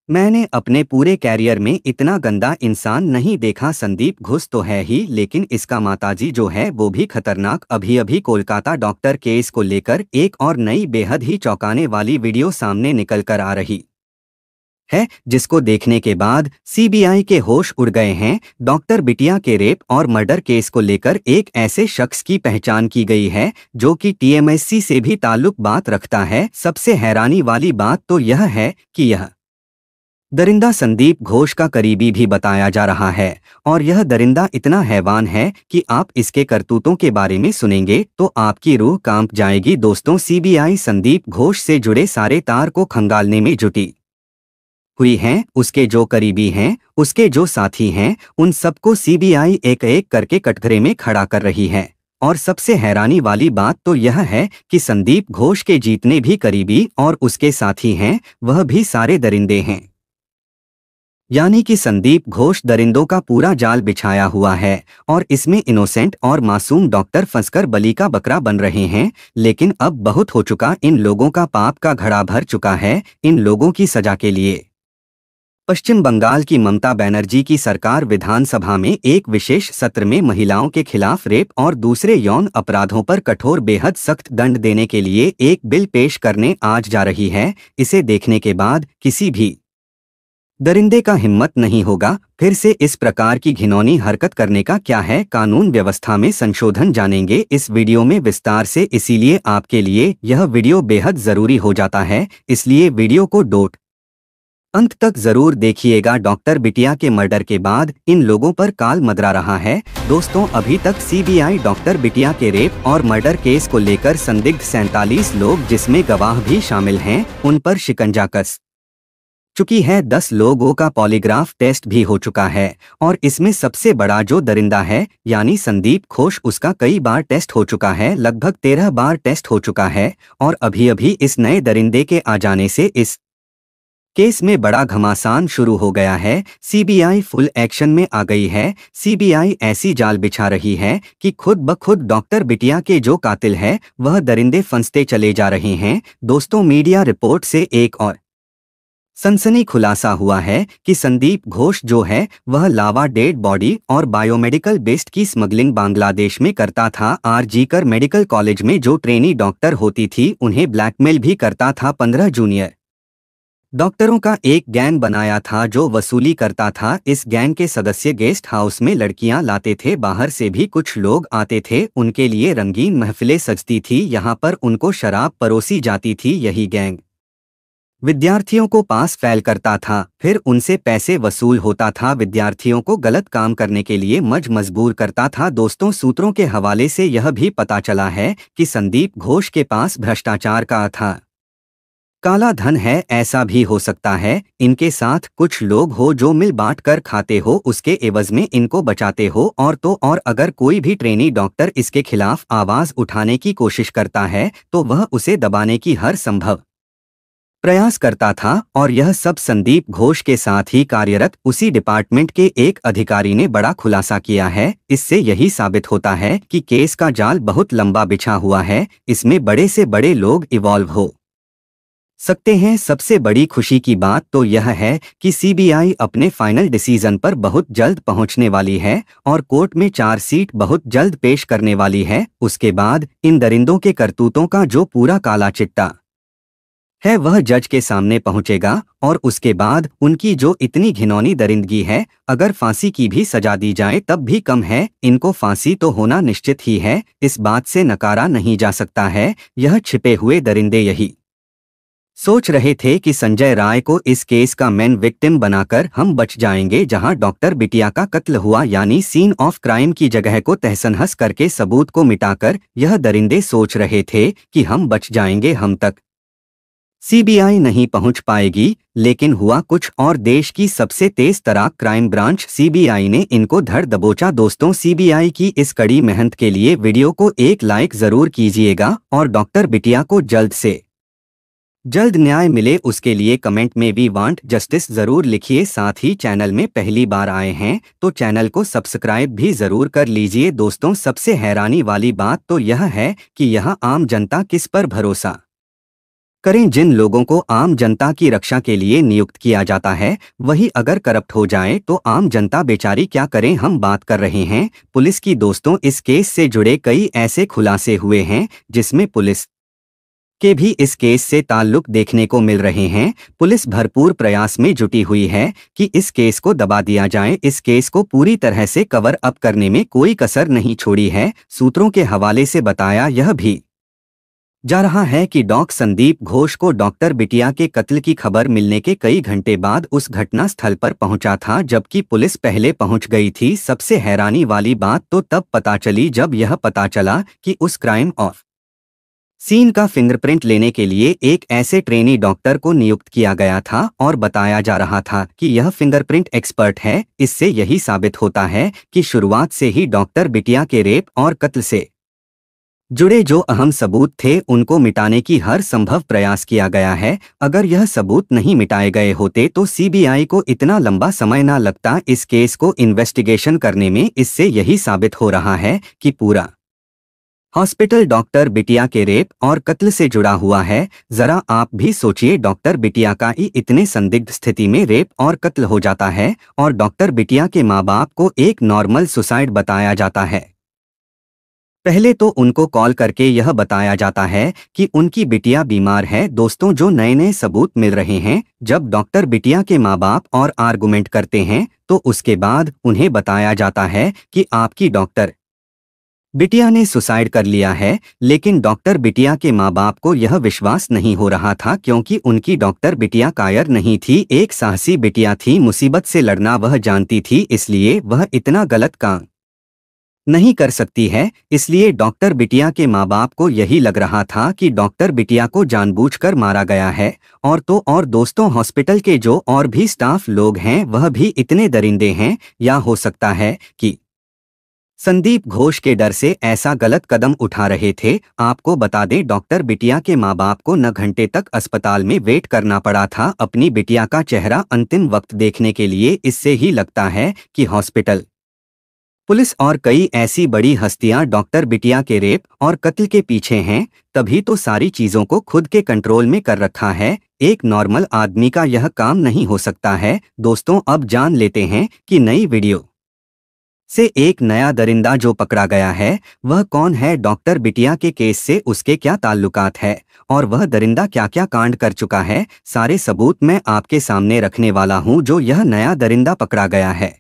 मैंने अपने पूरे कैरियर में इतना गंदा इंसान नहीं देखा। संदीप घोष तो है ही, लेकिन इसका माताजी जो है वो भी खतरनाक। अभी अभी कोलकाता डॉक्टर केस को लेकर एक और नई बेहद ही चौंकाने वाली वीडियो सामने निकल कर आ रही है, जिसको देखने के बाद सीबीआई के होश उड़ गए हैं। डॉक्टर बिटिया के रेप और मर्डर केस को लेकर एक ऐसे शख्स की पहचान की गई है जो कि टीएमएससी से भी ताल्लुक बात रखता है। सबसे हैरानी वाली बात तो यह है कि यह दरिंदा संदीप घोष का करीबी भी बताया जा रहा है, और यह दरिंदा इतना हैवान है कि आप इसके करतूतों के बारे में सुनेंगे तो आपकी रूह कांप जाएगी। दोस्तों, सीबीआई संदीप घोष से जुड़े सारे तार को खंगालने में जुटी हुई हैं। उसके जो करीबी हैं, उसके जो साथी हैं, उन सबको सीबीआई एक एक करके कटघरे में खड़ा कर रही है। और सबसे हैरानी वाली बात तो यह है कि संदीप घोष के जितने भी करीबी और उसके साथी हैं, वह भी सारे दरिंदे हैं। यानी कि संदीप घोष दरिंदों का पूरा जाल बिछाया हुआ है, और इसमें इनोसेंट और मासूम डॉक्टर फंसकर बलि का बकरा बन रहे हैं। लेकिन अब बहुत हो चुका, इन लोगों का पाप का घड़ा भर चुका है। इन लोगों की सजा के लिए पश्चिम बंगाल की ममता बनर्जी की सरकार विधानसभा में एक विशेष सत्र में महिलाओं के खिलाफ रेप और दूसरे यौन अपराधों पर कठोर बेहद सख्त दंड देने के लिए एक बिल पेश करने आज जा रही है। इसे देखने के बाद किसी भी दरिंदे का हिम्मत नहीं होगा फिर से इस प्रकार की घिनौनी हरकत करने का। क्या है कानून व्यवस्था में संशोधन, जानेंगे इस वीडियो में विस्तार से। इसीलिए आपके लिए यह वीडियो बेहद जरूरी हो जाता है, इसलिए वीडियो को डोट अंत तक जरूर देखिएगा। डॉक्टर बिटिया के मर्डर के बाद इन लोगों पर काल मदरा रहा है। दोस्तों, अभी तक सीबीआई डॉक्टर बिटिया के रेप और मर्डर केस को लेकर संदिग्ध 47 लोग, जिसमें गवाह भी शामिल हैं, उन पर शिकंजा कस चुकी है। 10 लोगों का पॉलीग्राफ टेस्ट भी हो चुका है, और इसमें सबसे बड़ा जो दरिंदा है यानी संदीप घोष, उसका कई बार टेस्ट हो चुका है, लगभग 13 बार टेस्ट हो चुका है। और अभी अभी इस नए दरिंदे के आ जाने से इस केस में बड़ा घमासान शुरू हो गया है। सीबीआई फुल एक्शन में आ गई है। सीबीआई ऐसी जाल बिछा रही है कि खुद ब खुद डॉक्टर बिटिया के जो कातिल है वह दरिंदे फंसते चले जा रहे हैं। दोस्तों, मीडिया रिपोर्ट से एक और सनसनी खुलासा हुआ है कि संदीप घोष जो है वह लावा डेड बॉडी और बायोमेडिकल वेस्ट की स्मगलिंग बांग्लादेश में करता था। आरजीकर मेडिकल कॉलेज में जो ट्रेनी डॉक्टर होती थी उन्हें ब्लैकमेल भी करता था। 15 जूनियर डॉक्टरों का एक गैंग बनाया था जो वसूली करता था। इस गैंग के सदस्य गेस्ट हाउस में लड़कियां लाते थे, बाहर से भी कुछ लोग आते थे, उनके लिए रंगीन महफिलें सजती थी, यहाँ पर उनको शराब परोसी जाती थी। यही गैंग विद्यार्थियों को पास फेल करता था, फिर उनसे पैसे वसूल होता था, विद्यार्थियों को गलत काम करने के लिए मजबूर करता था। दोस्तों, सूत्रों के हवाले से यह भी पता चला है कि संदीप घोष के पास भ्रष्टाचार का था काला धन है। ऐसा भी हो सकता है इनके साथ कुछ लोग हो जो मिल बांट कर खाते हो, उसके एवज में इनको बचाते हो। और तो और अगर कोई भी ट्रेनी डॉक्टर इसके खिलाफ आवाज उठाने की कोशिश करता है तो वह उसे दबाने की हर संभव प्रयास करता था। और यह सब संदीप घोष के साथ ही कार्यरत उसी डिपार्टमेंट के एक अधिकारी ने बड़ा खुलासा किया है। इससे यही साबित होता है कि केस का जाल बहुत लंबा बिछा हुआ है, इसमें बड़े से बड़े लोग इवॉल्व हो सकते हैं। सबसे बड़ी खुशी की बात तो यह है कि सीबीआई अपने फाइनल डिसीजन पर बहुत जल्द पहुंचने वाली है और कोर्ट में चार्जशीट बहुत जल्द पेश करने वाली है। उसके बाद इन दरिंदों के करतूतों का जो पूरा काला चिट्टा है वह जज के सामने पहुंचेगा, और उसके बाद उनकी जो इतनी घिनौनी दरिंदगी है, अगर फांसी की भी सजा दी जाए तब भी कम है। इनको फांसी तो होना निश्चित ही है, इस बात से नकारा नहीं जा सकता है। यह छिपे हुए दरिंदे यही सोच रहे थे कि संजय राय को इस केस का मेन विक्टिम बनाकर हम बच जाएंगे, जहां डॉक्टर बिटिया का कत्ल हुआ, यानी सीन ऑफ क्राइम की जगह को तहस-नहस करके सबूत को मिटाकर यह दरिंदे सोच रहे थे कि हम बच जाएंगे, हम तक सीबीआई नहीं पहुंच पाएगी। लेकिन हुआ कुछ और, देश की सबसे तेज तराक क्राइम ब्रांच सीबीआई ने इनको धर दबोचा। दोस्तों, सीबीआई की इस कड़ी मेहनत के लिए वीडियो को एक लाइक जरूर कीजिएगा, और डॉक्टर बिटिया को जल्द से जल्द न्याय मिले उसके लिए कमेंट में वी वांट जस्टिस जरूर लिखिए। साथ ही चैनल में पहली बार आए हैं तो चैनल को सब्सक्राइब भी जरूर कर लीजिए। दोस्तों, सबसे हैरानी वाली बात तो यह है कि यह आम जनता किस पर भरोसा करें। जिन लोगों को आम जनता की रक्षा के लिए नियुक्त किया जाता है वही अगर करप्ट हो जाए तो आम जनता बेचारी क्या करें। हम बात कर रहे हैं पुलिस की। दोस्तों, इस केस से जुड़े कई ऐसे खुलासे हुए हैं जिसमें पुलिस के भी इस केस से ताल्लुक देखने को मिल रहे हैं। पुलिस भरपूर प्रयास में जुटी हुई है कि इस केस को दबा दिया जाए। इस केस को पूरी तरह से कवर अप करने में कोई कसर नहीं छोड़ी है। सूत्रों के हवाले से बताया यह भी जा रहा है कि डॉक्टर संदीप घोष को डॉक्टर बिटिया के कत्ल की खबर मिलने के कई घंटे बाद उस घटना स्थल पर पहुंचा था, जबकि पुलिस पहले पहुंच गई थी। सबसे हैरानी वाली बात तो तब पता चली जब यह पता चला कि उस क्राइम और सीन का फिंगरप्रिंट लेने के लिए एक ऐसे ट्रेनी डॉक्टर को नियुक्त किया गया था और बताया जा रहा था कि यह फिंगरप्रिंट एक्सपर्ट है। इससे यही साबित होता है कि शुरुआत से ही डॉक्टर बिटिया के रेप और कत्ल से जुड़े जो अहम सबूत थे उनको मिटाने की हर संभव प्रयास किया गया है। अगर यह सबूत नहीं मिटाए गए होते तो सीबीआई को इतना लंबा समय ना लगता इस केस को इन्वेस्टिगेशन करने में। इससे यही साबित हो रहा है कि पूरा हॉस्पिटल डॉक्टर बिटिया के रेप और कत्ल से जुड़ा हुआ है। जरा आप भी सोचिए, डॉक्टर बिटिया का ही इतने संदिग्ध स्थिति में रेप और कत्ल हो जाता है और डॉक्टर बिटिया के माँ बाप को एक नॉर्मल सुसाइड बताया जाता है। पहले तो उनको कॉल करके यह बताया जाता है कि उनकी बिटिया बीमार है। दोस्तों, जो नए नए सबूत मिल रहे हैं, जब डॉक्टर बिटिया के माँ बाप और आर्गुमेंट करते हैं तो उसके बाद उन्हें बताया जाता है कि आपकी डॉक्टर बिटिया ने सुसाइड कर लिया है। लेकिन डॉक्टर बिटिया के माँ बाप को यह विश्वास नहीं हो रहा था क्योंकि उनकी डॉक्टर बिटिया कायर नहीं थी, एक साहसी बिटिया थी। मुसीबत से लड़ना वह जानती थी, इसलिए वह इतना गलत काम नहीं कर सकती है। इसलिए डॉक्टर बिटिया के माँ बाप को यही लग रहा था कि डॉक्टर बिटिया को जानबूझकर मारा गया है। और तो और दोस्तों, हॉस्पिटल के जो और भी स्टाफ लोग हैं वह भी इतने दरिंदे हैं, या हो सकता है कि संदीप घोष के डर से ऐसा गलत कदम उठा रहे थे। आपको बता दें, डॉक्टर बिटिया के माँ बाप को 9 घंटे तक अस्पताल में वेट करना पड़ा था अपनी बिटिया का चेहरा अंतिम वक्त देखने के लिए। इससे ही लगता है कि हॉस्पिटल, पुलिस और कई ऐसी बड़ी हस्तियां डॉक्टर बिटिया के रेप और कत्ल के पीछे हैं। तभी तो सारी चीजों को खुद के कंट्रोल में कर रखा है। एक नॉर्मल आदमी का यह काम नहीं हो सकता है। दोस्तों, अब जान लेते हैं कि नई वीडियो से एक नया दरिंदा जो पकड़ा गया है वह कौन है, डॉक्टर बिटिया के केस से उसके क्या ताल्लुकात है और वह दरिंदा क्या क्या कांड कर चुका है। सारे सबूत मैं आपके सामने रखने वाला हूं। जो यह नया दरिंदा पकड़ा गया है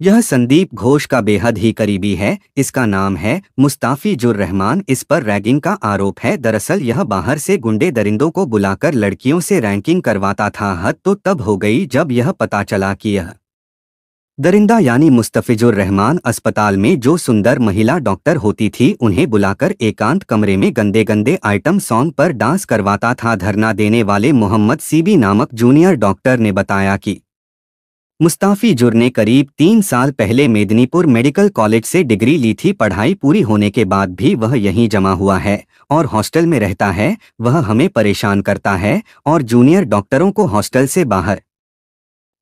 यह संदीप घोष का बेहद ही करीबी है। इसका नाम है मुस्ताफिजुर रहमान। इस पर रैगिंग का आरोप है। दरअसल यह बाहर से गुंडे दरिंदों को बुलाकर लड़कियों से रैंकिंग करवाता था। हद तो तब हो गई जब यह पता चला कि यह दरिंदा यानी मुस्तफिजुर रहमान अस्पताल में जो सुंदर महिला डॉक्टर होती थी उन्हें बुलाकर एकांत कमरे में गंदे गंदे आइटम सॉन्ग पर डांस करवाता था। धरना देने वाले मोहम्मद सीबी नामक जूनियर डॉक्टर ने बताया कि मुस्ताफिजुर ने करीब 3 साल पहले मेदिनीपुर मेडिकल कॉलेज से डिग्री ली थी। पढ़ाई पूरी होने के बाद भी वह यहीं जमा हुआ है और हॉस्टल में रहता है। वह हमें परेशान करता है और जूनियर डॉक्टरों को हॉस्टल से बाहर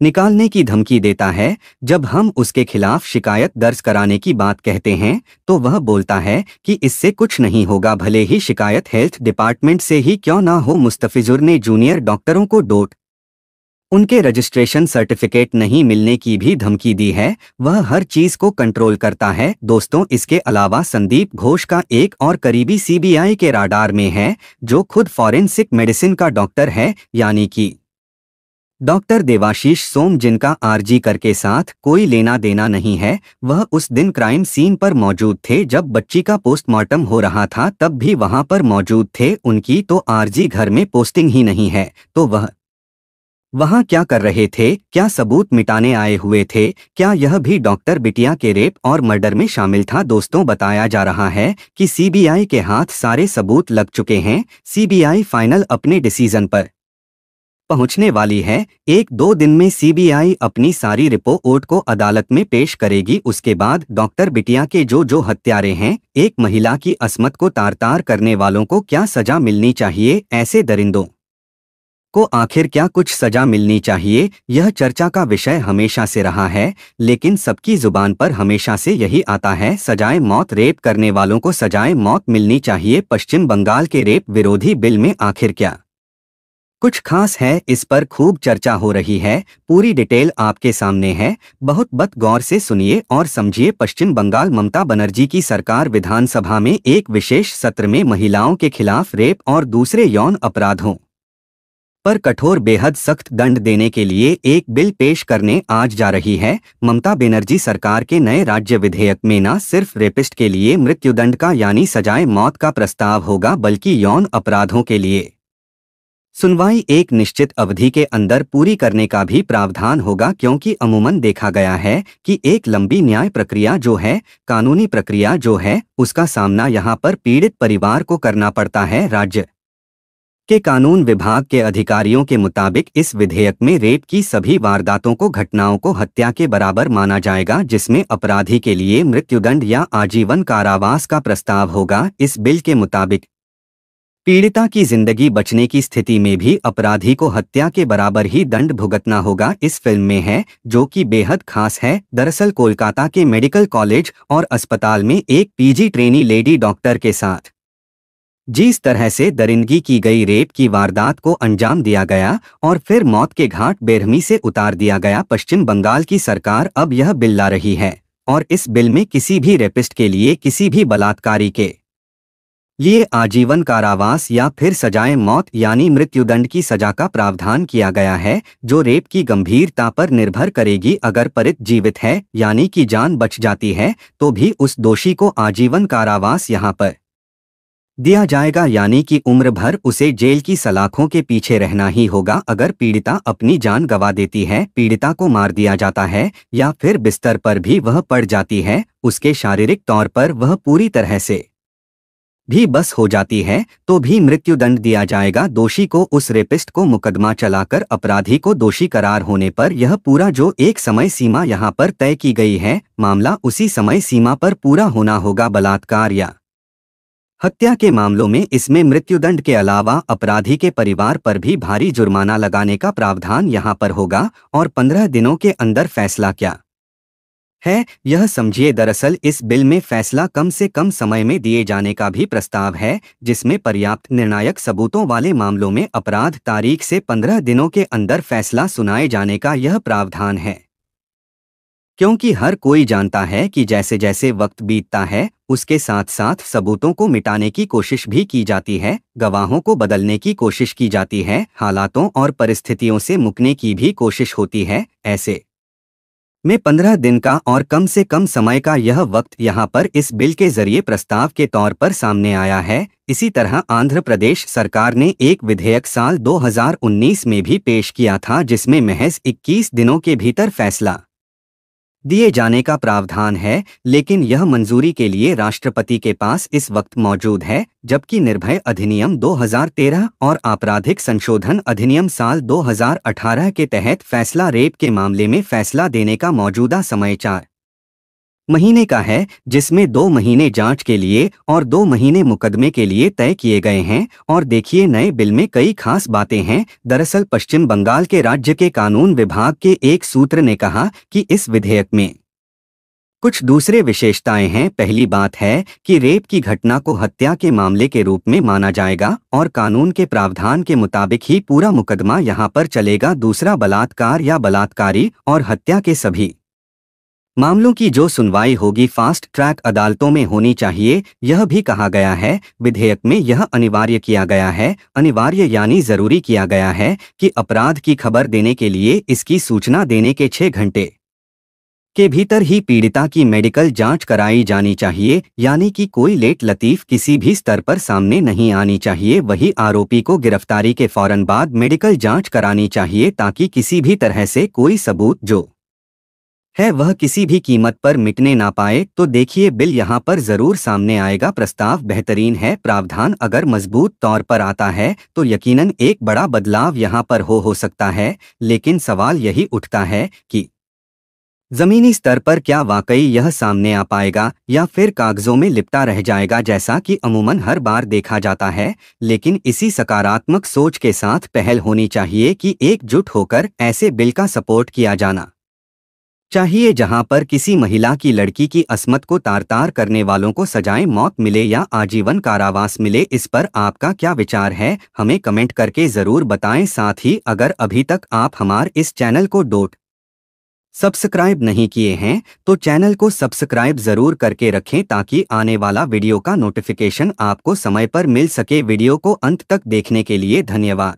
निकालने की धमकी देता है। जब हम उसके खिलाफ शिकायत दर्ज कराने की बात कहते हैं तो वह बोलता है कि इससे कुछ नहीं होगा, भले ही शिकायत हेल्थ डिपार्टमेंट से ही क्यों ना हो। मुस्तफिजुर ने जूनियर डॉक्टरों को उनके रजिस्ट्रेशन सर्टिफिकेट नहीं मिलने की भी धमकी दी है। वह हर चीज को कंट्रोल करता है। दोस्तों, इसके अलावा संदीप घोष का एक और करीबी सीबीआई के राडार में है जो खुद फॉरेंसिक मेडिसिन का डॉक्टर है, यानी कि डॉक्टर देवाशीष सोम, जिनका आरजी कर के साथ कोई लेना देना नहीं है। वह उस दिन क्राइम सीन पर मौजूद थे जब बच्ची का पोस्टमार्टम हो रहा था, तब भी वहां पर मौजूद थे। उनकी तो आरजी घर में पोस्टिंग ही नहीं है, तो वह वहां क्या कर रहे थे? क्या सबूत मिटाने आए हुए थे? क्या यह भी डॉक्टर बिटिया के रेप और मर्डर में शामिल था? दोस्तों, बताया जा रहा है कि सीबीआई के हाथ सारे सबूत लग चुके हैं। सीबीआई फाइनल अपने डिसीजन पर पहुंचने वाली है। 1-2 दिन में सीबीआई अपनी सारी रिपोर्ट को अदालत में पेश करेगी। उसके बाद डॉक्टर बिटिया के जो हत्यारे हैं, एक महिला की अस्मत को तार तार करने वालों को क्या सजा मिलनी चाहिए। ऐसे दरिंदों को आखिर क्या कुछ सजा मिलनी चाहिए, यह चर्चा का विषय हमेशा से रहा है, लेकिन सबकी जुबान पर हमेशा से यही आता है, सजाए मौत, रेप करने वालों को सजाए मौत मिलनी चाहिए। पश्चिम बंगाल के रेप विरोधी बिल में आखिर क्या कुछ खास है, इस पर खूब चर्चा हो रही है। पूरी डिटेल आपके सामने है, बहुत गौर से सुनिए और समझिए। पश्चिम बंगाल ममता बनर्जी की सरकार विधानसभा में एक विशेष सत्र में महिलाओं के खिलाफ रेप और दूसरे यौन अपराधों पर कठोर बेहद सख्त दंड देने के लिए एक बिल पेश करने आज जा रही है। ममता बनर्जी सरकार के नए राज्य विधेयक में न सिर्फ रेपिस्ट के लिए मृत्युदंड का यानी सजाए मौत का प्रस्ताव होगा, बल्कि यौन अपराधों के लिए सुनवाई एक निश्चित अवधि के अंदर पूरी करने का भी प्रावधान होगा, क्योंकि अमूमन देखा गया है कि एक लंबी न्याय प्रक्रिया जो है, कानूनी प्रक्रिया जो है, उसका सामना यहाँ पर पीड़ित परिवार को करना पड़ता है। राज्य के कानून विभाग के अधिकारियों के मुताबिक इस विधेयक में रेप की सभी वारदातों को घटनाओं को हत्या के बराबर माना जाएगा, जिसमें अपराधी के लिए मृत्युदंड या आजीवन कारावास का प्रस्ताव होगा। इस बिल के मुताबिक पीड़िता की जिंदगी बचने की स्थिति में भी अपराधी को हत्या के बराबर ही दंड भुगतना होगा। इस फिल्म में है जो कि बेहद खास है। दरअसल कोलकाता के मेडिकल कॉलेज और अस्पताल में एक पीजी ट्रेनी लेडी डॉक्टर के साथ जिस तरह से दरिंदगी की गई, रेप की वारदात को अंजाम दिया गया और फिर मौत के घाट बेरहमी से उतार दिया गया। पश्चिम बंगाल की सरकार अब यह बिल ला रही है और इस बिल में किसी भी रेपिस्ट के लिए, किसी भी बलात्कारी के लिए आजीवन कारावास या फिर सजाए मौत यानी मृत्युदंड की सजा का प्रावधान किया गया है, जो रेप की गंभीरता पर निर्भर करेगी। अगर पीड़ित जीवित है यानी कि जान बच जाती है तो भी उस दोषी को आजीवन कारावास यहाँ पर दिया जाएगा, यानी कि उम्र भर उसे जेल की सलाखों के पीछे रहना ही होगा। अगर पीड़िता अपनी जान गंवा देती है, पीड़िता को मार दिया जाता है या फिर बिस्तर पर भी वह पड़ जाती है, उसके शारीरिक तौर पर वह पूरी तरह से भी बस हो जाती है, तो भी मृत्युदंड दिया जाएगा। दोषी को, उस रेपिस्ट को मुकदमा चलाकर अपराधी को दोषी करार होने पर यह पूरा जो एक समय सीमा यहाँ पर तय की गई है, मामला उसी समय सीमा पर पूरा होना होगा। बलात्कार या हत्या के मामलों में इसमें मृत्युदंड के अलावा अपराधी के परिवार पर भी भारी जुर्माना लगाने का प्रावधान यहाँ पर होगा। और 15 दिनों के अंदर फैसला क्या है, यह समझिए। दरअसल इस बिल में फैसला कम से कम समय में दिए जाने का भी प्रस्ताव है, जिसमें पर्याप्त निर्णायक सबूतों वाले मामलों में अपराध तारीख से 15 दिनों के अंदर फैसला सुनाए जाने का यह प्रावधान है। क्योंकि हर कोई जानता है कि जैसे जैसे वक्त बीतता है, उसके साथ साथ सबूतों को मिटाने की कोशिश भी की जाती है, गवाहों को बदलने की कोशिश की जाती है, हालातों और परिस्थितियों से मुकने की भी कोशिश होती है। ऐसे में 15 दिन का और कम से कम समय का यह वक्त यहाँ पर इस बिल के जरिए प्रस्ताव के तौर पर सामने आया है। इसी तरह आंध्र प्रदेश सरकार ने एक विधेयक साल 2019 में भी पेश किया था, जिसमें महज 21 दिनों के भीतर फैसला दिए जाने का प्रावधान है, लेकिन यह मंजूरी के लिए राष्ट्रपति के पास इस वक्त मौजूद है। जबकि निर्भया अधिनियम 2013 और आपराधिक संशोधन अधिनियम साल 2018 के तहत फैसला रेप के मामले में फैसला देने का मौजूदा समय 4 महीने का है, जिसमें 2 महीने जांच के लिए और 2 महीने मुकदमे के लिए तय किए गए हैं। और देखिए, नए बिल में कई खास बातें हैं। दरअसल पश्चिम बंगाल के राज्य के कानून विभाग के एक सूत्र ने कहा कि इस विधेयक में कुछ दूसरे विशेषताएं हैं। पहली बात है कि रेप की घटना को हत्या के मामले के रूप में माना जाएगा और कानून के प्रावधान के मुताबिक ही पूरा मुकदमा यहाँ पर चलेगा। दूसरा, बलात्कार या बलात्कारी और हत्या के सभी मामलों की जो सुनवाई होगी फास्ट ट्रैक अदालतों में होनी चाहिए। यह भी कहा गया है, विधेयक में यह अनिवार्य किया गया है, अनिवार्य यानी जरूरी किया गया है कि अपराध की खबर देने के लिए इसकी सूचना देने के 6 घंटे के भीतर ही पीड़िता की मेडिकल जांच कराई जानी चाहिए, यानी कि कोई लेट लतीफ किसी भी स्तर पर सामने नहीं आनी चाहिए। वही आरोपी को गिरफ्तारी के फौरन बाद मेडिकल जांच करानी चाहिए, ताकि किसी भी तरह से कोई सबूत जो है वह किसी भी कीमत पर मिटने ना पाए। तो देखिए, बिल यहाँ पर जरूर सामने आएगा। प्रस्ताव बेहतरीन है। प्रावधान अगर मजबूत तौर पर आता है तो यकीनन एक बड़ा बदलाव यहाँ पर हो सकता है। लेकिन सवाल यही उठता है कि जमीनी स्तर पर क्या वाकई यह सामने आ पाएगा या फिर कागजों में लिपटा रह जाएगा, जैसा कि अमूमन हर बार देखा जाता है। लेकिन इसी सकारात्मक सोच के साथ पहल होनी चाहिए कि एकजुट होकर ऐसे बिल का सपोर्ट किया जाना चाहिए जहां पर किसी महिला की लड़की की अस्मत को तार तार करने वालों को सजाएं मौत मिले या आजीवन कारावास मिले। इस पर आपका क्या विचार है, हमें कमेंट करके ज़रूर बताएं। साथ ही अगर अभी तक आप हमारे इस चैनल को सब्सक्राइब नहीं किए हैं तो चैनल को सब्सक्राइब ज़रूर करके रखें ताकि आने वाला वीडियो का नोटिफिकेशन आपको समय पर मिल सके। वीडियो को अंत तक देखने के लिए धन्यवाद।